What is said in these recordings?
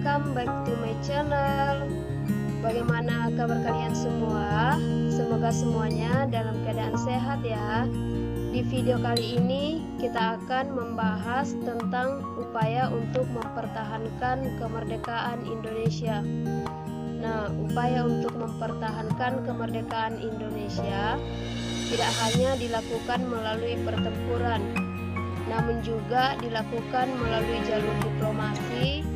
welcome back to my channel. Bagaimana kabar kalian semua? Semoga semuanya dalam keadaan sehat ya. Di video kali ini kita akan membahas tentang upaya untuk mempertahankan kemerdekaan Indonesia. Nah, upaya untuk mempertahankan kemerdekaan Indonesia tidak hanya dilakukan melalui pertempuran, namun juga dilakukan melalui jalur diplomasi,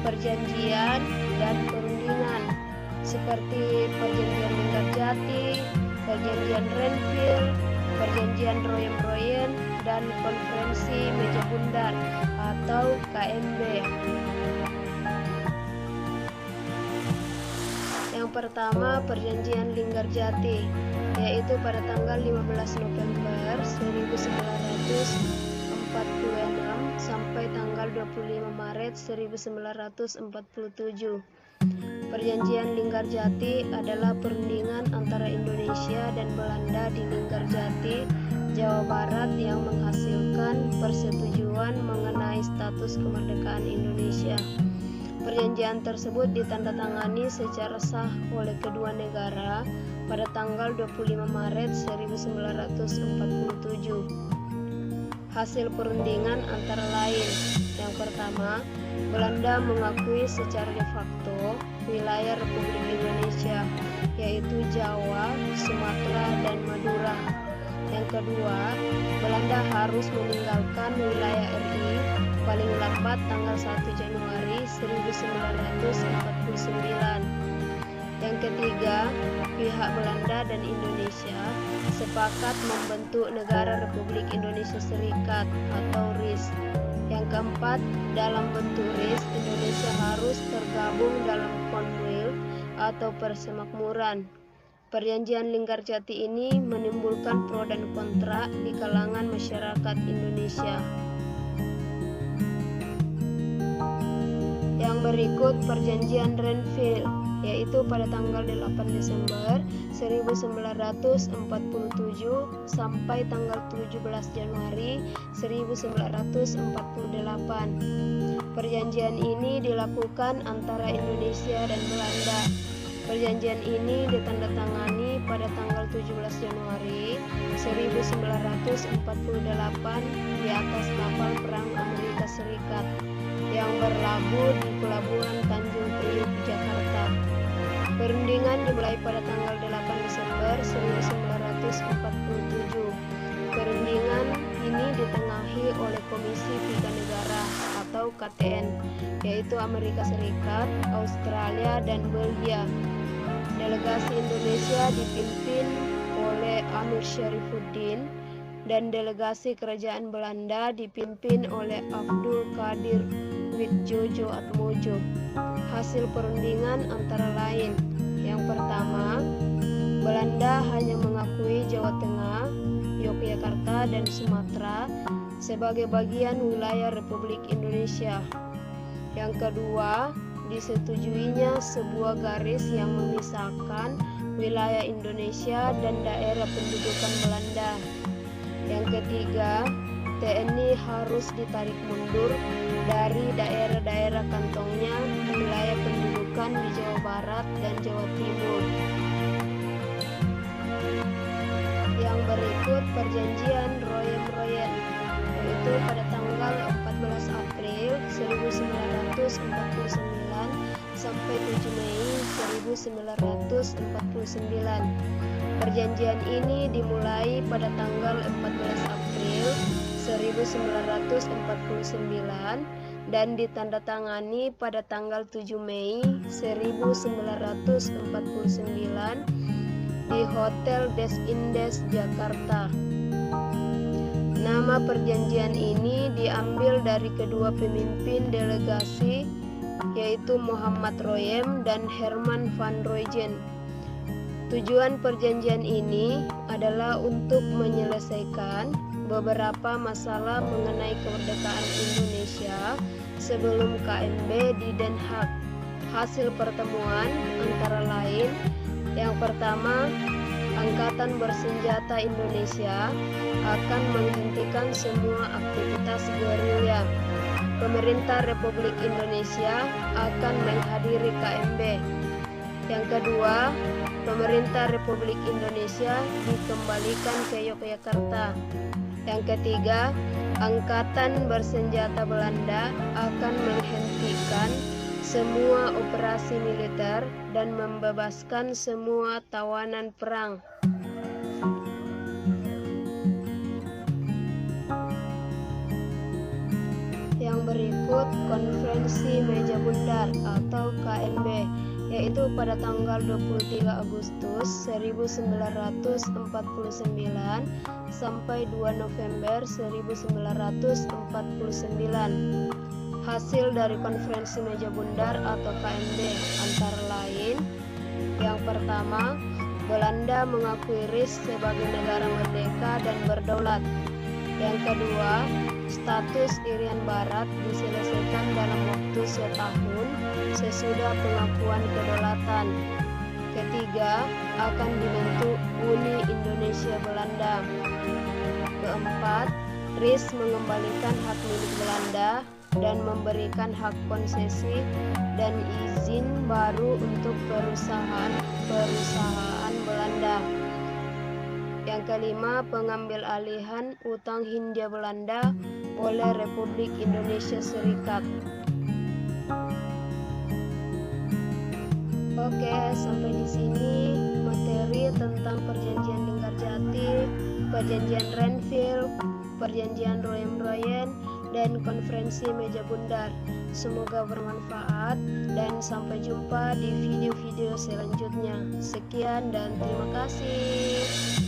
perjanjian, dan perundingan seperti perjanjian Linggarjati, perjanjian Renville, perjanjian Royen-Royen, dan konferensi Meja Bundar atau KMB. Yang pertama, perjanjian Linggarjati, yaitu pada tanggal 15 November 1946 sampai tanggal 25 Maret 1947. Perjanjian Linggarjati adalah perundingan antara Indonesia dan Belanda di Linggarjati, Jawa Barat yang menghasilkan persetujuan mengenai status kemerdekaan Indonesia. Perjanjian tersebut ditandatangani secara sah oleh kedua negara pada tanggal 25 Maret 1947. Hasil perundingan antara lain: yang pertama, Belanda mengakui secara de facto wilayah Republik Indonesia, yaitu Jawa, Sumatera, dan Madura. Yang kedua, Belanda harus meninggalkan wilayah RI paling lambat tanggal 1 Januari 1949. Yang ketiga, pihak Belanda dan Indonesia sepakat membentuk Negara Republik Indonesia Serikat atau RIS. Yang keempat, dalam bentuk RIS, Indonesia harus tergabung dalam Commonwealth atau Persemakmuran. Perjanjian Linggarjati ini menimbulkan pro dan kontra di kalangan masyarakat Indonesia. Yang berikut perjanjian Renville, yaitu pada tanggal 8 Desember 1947 sampai tanggal 17 Januari 1948. Perjanjian ini dilakukan antara Indonesia dan Belanda. Perjanjian ini ditandatangani pada tanggal 17 Januari 1948 di atas kapal perang Amerika Serikat yang berlabuh di Pelabuhan Tanjung Priuk, Jakarta. Perundingan dimulai pada tanggal 8 Desember 1947. Perundingan ini ditengahi oleh Komisi Tiga Negara atau KTN, yaitu Amerika Serikat, Australia, dan Belgia. Delegasi Indonesia dipimpin oleh Amir Syarifuddin dan delegasi kerajaan Belanda dipimpin oleh Abdul Qadir Widjojo Atmojo. Hasil perundingan antara lain: yang pertama, Belanda hanya mengakui Jawa Tengah, Yogyakarta, dan Sumatera sebagai bagian wilayah Republik Indonesia. Yang kedua, disetujuinya sebuah garis yang memisahkan wilayah Indonesia dan daerah pendudukan Belanda. Yang ketiga, TNI harus ditarik mundur dari daerah-daerah kantongnya wilayah pendudukan di Jawa Barat dan Jawa Timur. Yang berikut perjanjian Royen-Royen, yaitu pada tanggal 14 April 1949 sampai 7 Mei 1949. Perjanjian ini dimulai pada tanggal 14 April 1949 dan ditandatangani pada tanggal 7 Mei 1949 di Hotel Des Indes, Jakarta. Nama perjanjian ini diambil dari kedua pemimpin delegasi, yaitu Muhammad Royem dan Herman van Royen. Tujuan perjanjian ini adalah untuk menyelesaikan beberapa masalah mengenai kemerdekaan Indonesia sebelum KMB di Den Haag. Hasil pertemuan antara lain: yang pertama, Angkatan Bersenjata Indonesia akan menghentikan semua aktivitas gerilya. pemerintah Republik Indonesia akan menghadiri KMB. Yang kedua, pemerintah Republik Indonesia dikembalikan ke Yogyakarta. Yang ketiga, Angkatan Bersenjata Belanda akan menghentikan semua operasi militer dan membebaskan semua tawanan perang. Yang berikut Konferensi Meja Bundar atau KMB, yaitu pada tanggal 23 Agustus 1949 sampai 2 November 1949. Hasil dari Konferensi Meja Bundar atau KMB antara lain: yang pertama, Belanda mengakui RIS sebagai negara merdeka dan berdaulat. Yang kedua, status Irian Barat diselesaikan dalam waktu setahun sesudah pengakuan kedaulatan. Ketiga, akan dibentuk Uni Indonesia Belanda. Keempat, RIS mengembalikan hak milik Belanda dan memberikan hak konsesi dan izin baru untuk perusahaan Belanda. Yang kelima, pengambil alihan utang Hindia Belanda oleh Republik Indonesia Serikat. Oke, sampai di sini materi tentang Perjanjian Linggarjati, Perjanjian Renville, Perjanjian Royan-Royan, dan Konferensi Meja Bundar. Semoga bermanfaat dan sampai jumpa di video-video selanjutnya. Sekian dan terima kasih.